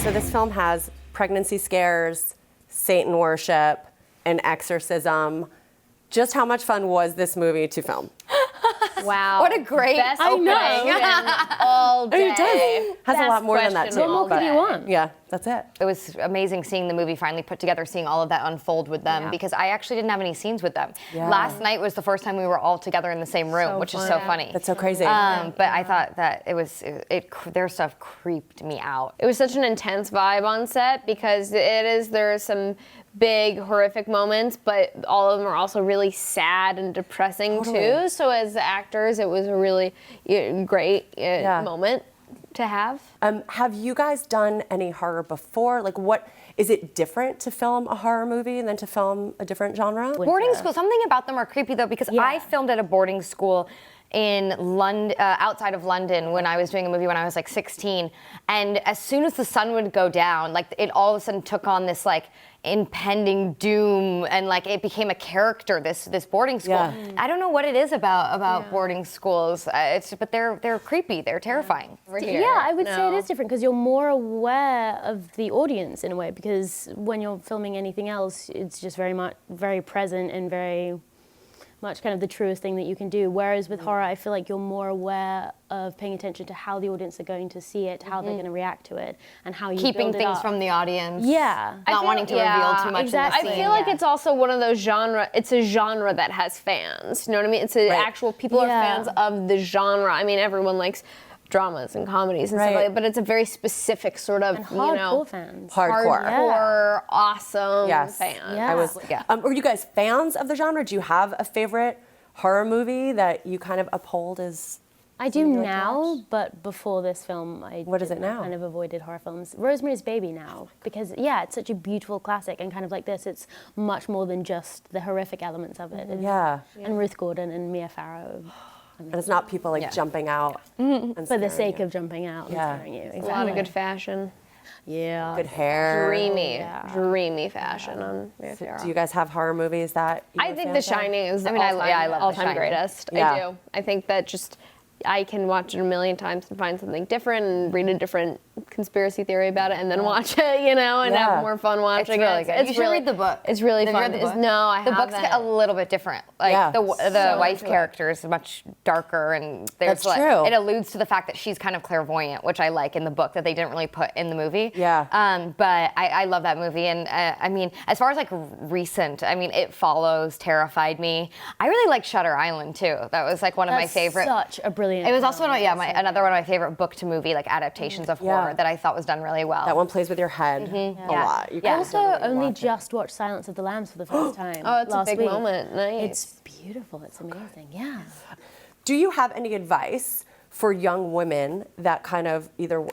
So this film has pregnancy scares, Satan worship, an exorcism. Just how much fun was this movie to film? Wow. What a great Best opening. all day. It does. Has a lot more than that too. What more but- could you want? Yeah, that's it. It was amazing seeing the movie finally put together, seeing all of that unfold with them, because I actually didn't have any scenes with them. Yeah. Last night was the first time we were all together in the same room, which is so funny. That's so crazy. But I thought that their stuff creeped me out. It was such an intense vibe on set because there's some big horrific moments, but all of them are also really sad and depressing too. So as actors, it was a really great moment to have. Have you guys done any horror before? Like, what is it different to film a horror movie than to film a different genre? Boarding school, something about them are creepy though, because I filmed at a boarding school in London, outside of London, when I was doing a movie when I was like 16, and as soon as the sun would go down, like it all of a sudden took on this like impending doom, and like it became a character. This boarding school. Yeah. I don't know what it is about boarding schools. But they're creepy. They're terrifying. Yeah, I would say it is different because you're more aware of the audience in a way, because when you're filming anything else, it's just very present and very much kind of the truest thing that you can do. Whereas with horror, I feel like you're more aware of paying attention to how the audience are going to see it, how they're going to react to it, and how you keeping build it things up. from the audience. Yeah. Not wanting to reveal too much. Exactly. In the I scene. feel like it's also one of those it's a genre that has fans. You know what I mean? It's actual people are fans of the genre. I mean, everyone likes dramas and comedies and stuff like that, but it's a very specific sort of, hardcore fans. Hardcore. Awesome fan. Yeah. I was. Were you guys fans of the genre? Do you have a favorite horror movie that you kind of uphold as? I do now, but before this film, What is it now? kind of avoided horror films. Rosemary's Baby now, because it's such a beautiful classic, and kind of like this, it's much more than just the horrific elements of it. And Ruth Gordon and Mia Farrow. And it's not people like jumping out and For the scaring sake you. of jumping out and scaring you. A lot of good fashion. Yeah. Good hair. Dreamy fashion on Mia Farrow. Do you guys have horror movies that you I are think fans The of? Shining is I love The all-time Shining. greatest. Yeah. I do. I think that just I can watch it a million times and find something different and read a different conspiracy theory about it and then watch it, and have more fun watching It's really it. good. You should read the book. It's really Have you fun. read the book? No, I The haven't. books get a little bit different. Like the wife character is much darker, and there's That's true. It alludes to the fact that she's kind of clairvoyant, which I like in the book that they didn't really put in the movie. Yeah. But I love that movie, and I mean, as far as like recent, I mean, It Follows terrified me. I really like Shutter Island too. That was like one of my favorite. Such a brilliant. It was also one of another one of my favorite book to movie like adaptations of horror that I thought was done really well. That one plays with your head a lot. You I guys also don't really only watch it. just watched Silence of the Lambs for the first time. Oh, it's a last big week. moment. Nice. It's beautiful. It's amazing. Yeah. Do you have any advice for young women that kind of either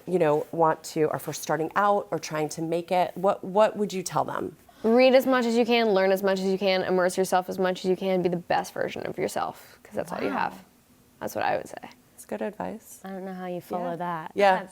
want to, or for starting out or trying to make it? What would you tell them? Read as much as you can, learn as much as you can, immerse yourself as much as you can, be the best version of yourself, because that's all you have. That's what I would say. That's good advice. I don't know how you follow that. Yeah,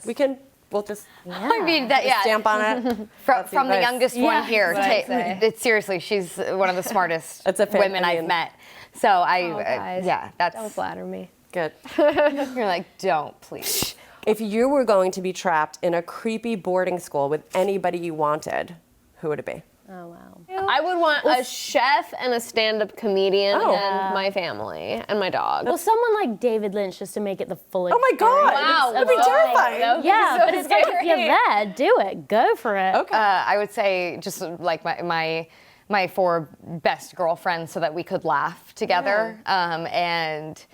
we'll just I mean, stamp on it. from the youngest one here. I'd say. Seriously, she's one of the smartest That's a fan- women I I've mean- met. So Guys, that's don't flatter me. Good. you're like, don't please. If you were going to be trapped in a creepy boarding school with anybody you wanted, who would it be? Oh wow. I would want a chef and a stand-up comedian and my family and my dog. Well, someone like David Lynch, just to make it the full. Oh my God! Wow, That'd be terrifying. Yeah, but it's like if you're there, do it. Go for it. Okay. I would say just like my four best girlfriends so that we could laugh together. And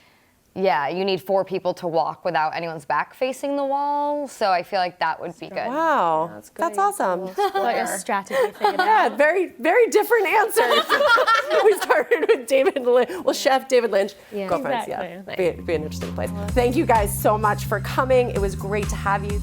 yeah, you need 4 people to walk without anyone's back facing the wall. So I feel like that would be good. Wow, that's awesome. Got your strategy figured out. Yeah, very, very different answers. We started with David Lynch. Well, Chef David Lynch. Girlfriends, Exactly. be an interesting place. Thank you guys so much for coming. It was great to have you.